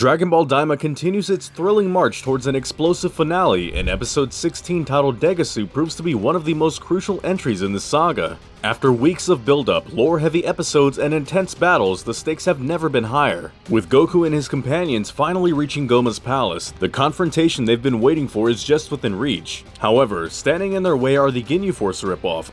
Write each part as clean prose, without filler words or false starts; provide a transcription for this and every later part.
Dragon Ball Daima continues its thrilling march towards an explosive finale, and episode 16 titled Degasu proves to be one of the most crucial entries in the saga. After weeks of build-up, lore-heavy episodes, and intense battles, the stakes have never been higher. With Goku and his companions finally reaching Gomah's palace, the confrontation they've been waiting for is just within reach. However, standing in their way are the Ginyu Force ripoff,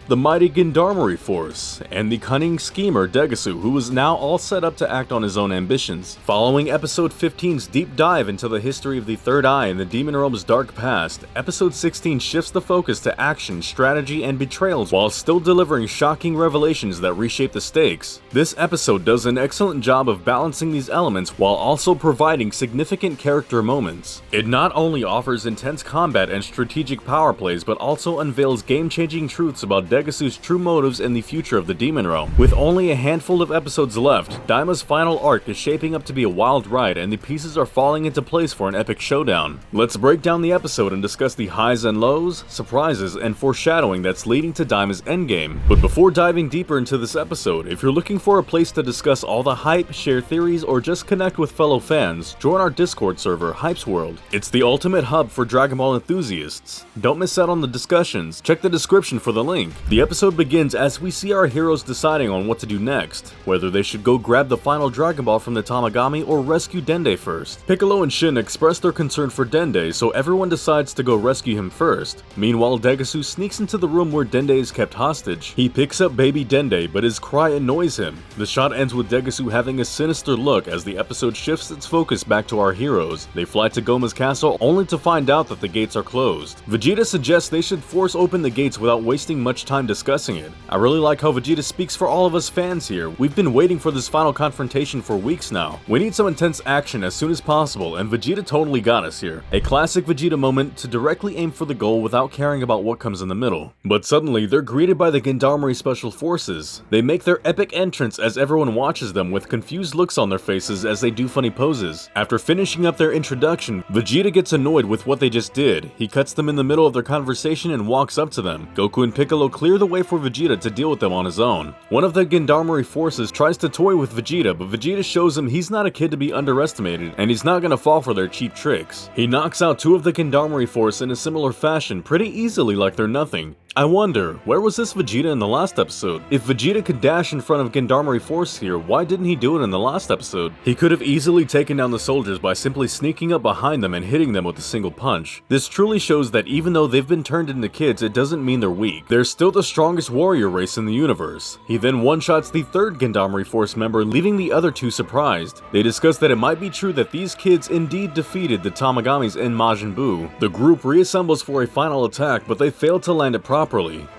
the mighty Gendarmerie Force, and the cunning schemer Degasu, who is now all set up to act on his own ambitions. Following episode 15's deep dive into the history of the Third Eye and the Demon Realm's dark past, episode 16 shifts the focus to action, strategy, and betrayals while still delivering shocking revelations that reshape the stakes. This episode does an excellent job of balancing these elements while also providing significant character moments. It not only offers intense combat and strategic power plays, but also unveils game-changing truths about Degasu's true motives and the future of the Demon Realm. With only a handful of episodes left, Daima's final arc is shaping up to be a wild ride, and the pieces are falling into place for an epic showdown. Let's break down the episode and discuss the highs and lows, surprises, and foreshadowing that's leading to Daima's endgame. But before diving deeper into this episode, if you're looking for a place to discuss all the hype, share theories, or just connect with fellow fans, join our Discord server, Hype's World. It's the ultimate hub for Dragon Ball enthusiasts. Don't miss out on the discussions, check the description for the link. The episode begins as we see our heroes deciding on what to do next, whether they should go grab the final Dragon Ball from the Tamagami or rescue Dende first. Piccolo and Shin express their concern for Dende, so everyone decides to go rescue him first. Meanwhile, Degasu sneaks into the room where Dende is kept hostage. He picks up baby Dende, but his cry annoys him. The shot ends with Degasu having a sinister look as the episode shifts its focus back to our heroes. They fly to Gomah's castle only to find out that the gates are closed. Vegeta suggests they should force open the gates without wasting much time discussing it. I really like how Vegeta speaks for all of us fans here. We've been waiting for this final confrontation for weeks now. We need some intense action as soon as possible, and Vegeta totally got us here. A classic Vegeta moment to directly aim for the goal without caring about what comes in the middle. But suddenly, they're greeted by the Gendarmerie Special Forces. They make their epic entrance as everyone watches them with confused looks on their faces as they do funny poses. After finishing up their introduction, Vegeta gets annoyed with what they just did. He cuts them in the middle of their conversation and walks up to them. Goku and Piccolo clear the way for Vegeta to deal with them on his own. One of the Gendarmerie Forces tries to toy with Vegeta, but Vegeta shows him he's not a kid to be underestimated, and he's not gonna fall for their cheap tricks. He knocks out two of the Gendarmerie Force in a similar fashion pretty easily like they're nothing. I wonder, where was this Vegeta in the last episode? If Vegeta could dash in front of Gendarmerie Force here, why didn't he do it in the last episode? He could have easily taken down the soldiers by simply sneaking up behind them and hitting them with a single punch. This truly shows that even though they've been turned into kids, it doesn't mean they're weak. They're still the strongest warrior race in the universe. He then one-shots the third Gendarmerie Force member, leaving the other two surprised. They discuss that it might be true that these kids indeed defeated the Tamagamis in Majin Buu. The group reassembles for a final attack, but they fail to land it properly.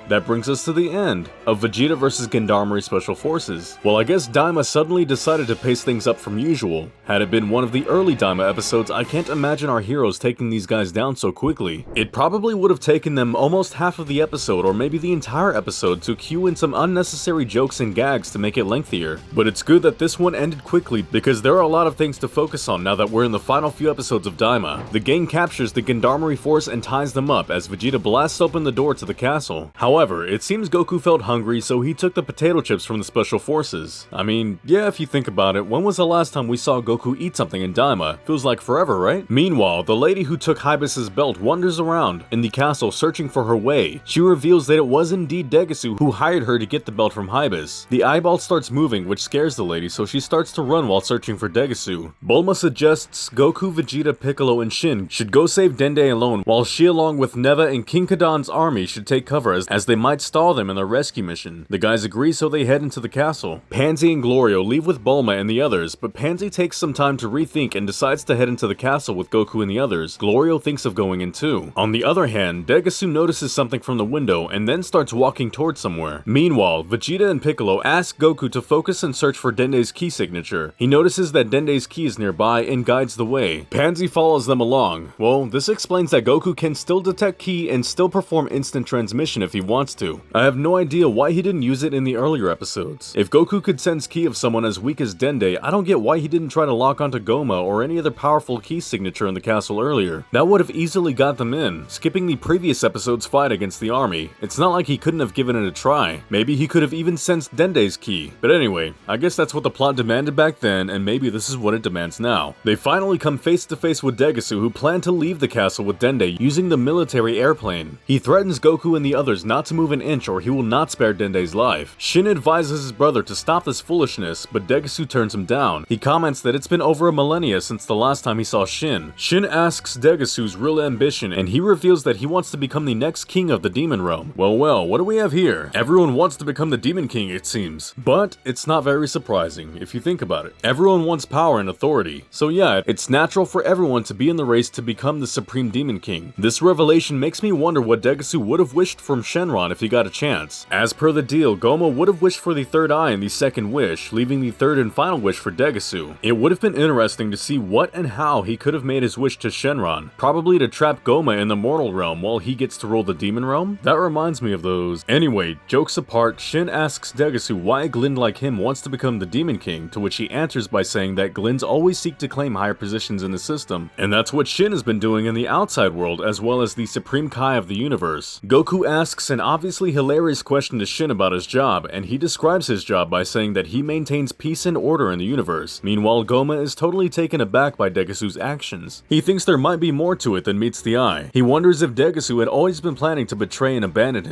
That brings us to the end of Vegeta vs Gendarmerie Special Forces. Well, I guess Daima suddenly decided to pace things up from usual. Had it been one of the early Daima episodes, I can't imagine our heroes taking these guys down so quickly. It probably would have taken them almost half of the episode or maybe the entire episode to cue in some unnecessary jokes and gags to make it lengthier. But it's good that this one ended quickly because there are a lot of things to focus on now that we're in the final few episodes of Daima. The gang captures the Gendarmerie Force and ties them up as Vegeta blasts open the door to the castle. However, it seems Goku felt hungry, so he took the potato chips from the Special Forces. I mean, yeah, if you think about it, when was the last time we saw Goku eat something in Daima? Feels like forever, right? Meanwhile, the lady who took Hybis's belt wanders around in the castle searching for her way. She reveals that it was indeed Degasu who hired her to get the belt from Hybis. The eyeball starts moving, which scares the lady, so she starts to run while searching for Degasu. Bulma suggests Goku, Vegeta, Piccolo, and Shin should go save Dende alone, while she along with Neva and King Kadan's army should take cover as they might stall them in their rescue mission. The guys agree, so they head into the castle. Pansy and Glorio leave with Bulma and the others, but Pansy takes some time to rethink and decides to head into the castle with Goku and the others. Glorio thinks of going in too. On the other hand, Degasu notices something from the window and then starts walking towards somewhere. Meanwhile, Vegeta and Piccolo ask Goku to focus and search for Dende's key signature. He notices that Dende's key is nearby and guides the way. Pansy follows them along. Well, this explains that Goku can still detect ki and still perform instant transmission if he wants wants to. I have no idea why he didn't use it in the earlier episodes. If Goku could sense ki of someone as weak as Dende, I don't get why he didn't try to lock onto Gomah or any other powerful ki signature in the castle earlier. That would have easily got them in, skipping the previous episode's fight against the army. It's not like he couldn't have given it a try. Maybe he could have even sensed Dende's ki. But anyway, I guess that's what the plot demanded back then, and maybe this is what it demands now. They finally come face to face with Degasu, who planned to leave the castle with Dende using the military airplane. He threatens Goku and the others not to move an inch or he will not spare Dende's life. Shin advises his brother to stop this foolishness, but Degasu turns him down. He comments that it's been over a millennia since the last time he saw Shin. Shin asks Degasu's real ambition, and he reveals that he wants to become the next king of the Demon Realm. Well, what do we have here? Everyone wants to become the Demon King, it seems. But it's not very surprising, if you think about it. Everyone wants power and authority. So yeah, it's natural for everyone to be in the race to become the Supreme Demon King. This revelation makes me wonder what Degasu would have wished from Shenron if he got a chance. As per the deal, Gomah would have wished for the third eye and the second wish, leaving the third and final wish for Degasu. It would have been interesting to see what and how he could have made his wish to Shenron, probably to trap Gomah in the mortal realm while he gets to rule the demon realm? That reminds me of those. Anyway, jokes apart, Shin asks Degasu why a Glin like him wants to become the Demon King, to which he answers by saying that Glins always seek to claim higher positions in the system, and that's what Shin has been doing in the outside world as well as the Supreme Kai of the universe. Goku asks an obviously hilarious question to Shin about his job, and he describes his job by saying that he maintains peace and order in the universe. Meanwhile, Gomah is totally taken aback by Degasu's actions. He thinks there might be more to it than meets the eye. He wonders if Degasu had always been planning to betray and abandon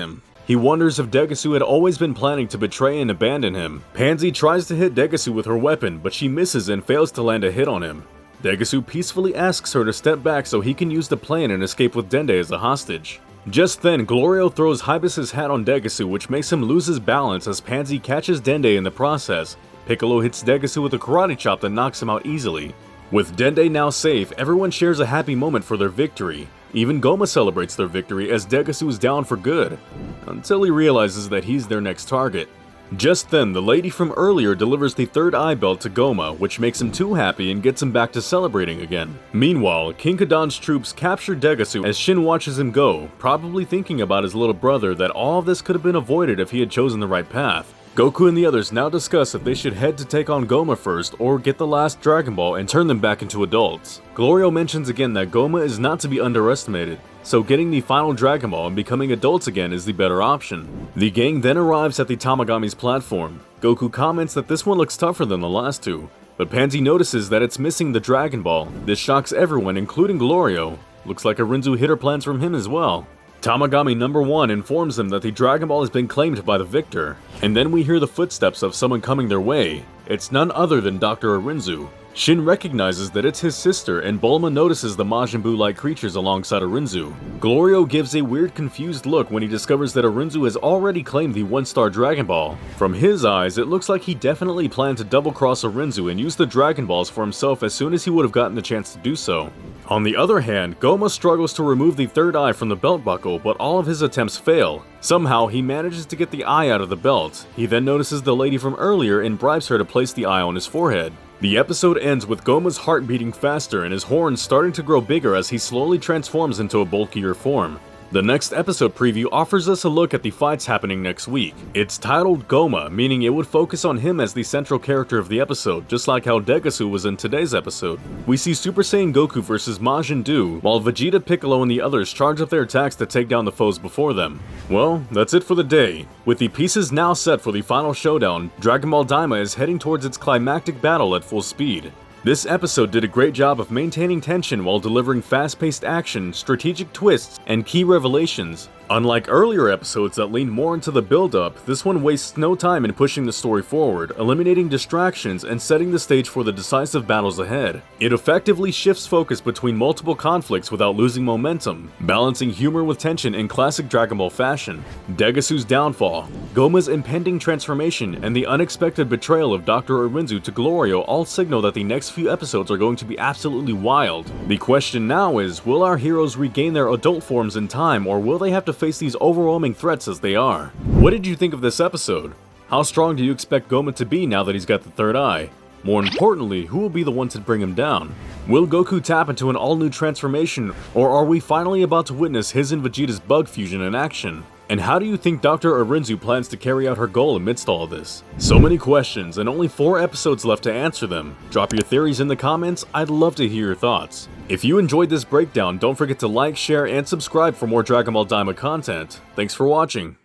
him. Pansy tries to hit Degasu with her weapon, but she misses and fails to land a hit on him. Degasu peacefully asks her to step back so he can use the plane and escape with Dende as a hostage. Just then, Glorio throws Hibis's hat on Degasu, which makes him lose his balance as Pansy catches Dende in the process. Piccolo hits Degasu with a karate chop that knocks him out easily. With Dende now safe, everyone shares a happy moment for their victory. Even Gomah celebrates their victory as Degasu is down for good, until he realizes that he's their next target. Just then, the lady from earlier delivers the third eye belt to Gomah, which makes him too happy and gets him back to celebrating again. Meanwhile, King Kadan's troops capture Degasu as Shin watches him go, probably thinking about his little brother that all of this could have been avoided if he had chosen the right path. Goku and the others now discuss if they should head to take on Gomah first or get the last Dragon Ball and turn them back into adults. Glorio mentions again that Gomah is not to be underestimated, so getting the final Dragon Ball and becoming adults again is the better option. The gang then arrives at the Tamagami's platform. Goku comments that this one looks tougher than the last two, but Pansy notices that it's missing the Dragon Ball. This shocks everyone, including Glorio. Looks like Arinzu hid her plans from him as well. Tamagami number 1 informs them that the Dragon Ball has been claimed by the victor, and then we hear the footsteps of someone coming their way. It's none other than Dr. Arinzu. Shin recognizes that it's his sister, and Bulma notices the Majin Buu-like creatures alongside Arinzu. Glorio gives a weird confused look when he discovers that Arinzu has already claimed the 1-star Dragon Ball. From his eyes, it looks like he definitely planned to double-cross Arinzu and use the Dragon Balls for himself as soon as he would have gotten the chance to do so. On the other hand, Gomah struggles to remove the third eye from the belt buckle, but all of his attempts fail. Somehow, he manages to get the eye out of the belt. He then notices the lady from earlier and bribes her to place the eye on his forehead. The episode ends with Gomah's heart beating faster and his horns starting to grow bigger as he slowly transforms into a bulkier form. The next episode preview offers us a look at the fights happening next week. It's titled Gomah, meaning it would focus on him as the central character of the episode, just like how Degasu was in today's episode. We see Super Saiyan Goku versus Majin Buu, while Vegeta, Piccolo, and the others charge up their attacks to take down the foes before them. Well, that's it for the day. With the pieces now set for the final showdown, Dragon Ball Daima is heading towards its climactic battle at full speed. This episode did a great job of maintaining tension while delivering fast-paced action, strategic twists, and key revelations. Unlike earlier episodes that leaned more into the build-up, this one wastes no time in pushing the story forward, eliminating distractions and setting the stage for the decisive battles ahead. It effectively shifts focus between multiple conflicts without losing momentum, balancing humor with tension in classic Dragon Ball fashion. Degasu's downfall, Gomah's impending transformation, and the unexpected betrayal of Dr. Arinzu to Glorio all signal that the next few episodes are going to be absolutely wild. The question now is, will our heroes regain their adult forms in time, or will they have to face these overwhelming threats as they are? What did you think of this episode? How strong do you expect Gomah to be now that he's got the third eye? More importantly, who will be the one to bring him down? Will Goku tap into an all-new transformation, or are we finally about to witness his and Vegeta's bug fusion in action? And how do you think Dr. Arinzu plans to carry out her goal amidst all of this? So many questions and only 4 episodes left to answer them. Drop your theories in the comments, I'd love to hear your thoughts. If you enjoyed this breakdown, don't forget to like, share, and subscribe for more Dragon Ball Daima content. Thanks for watching.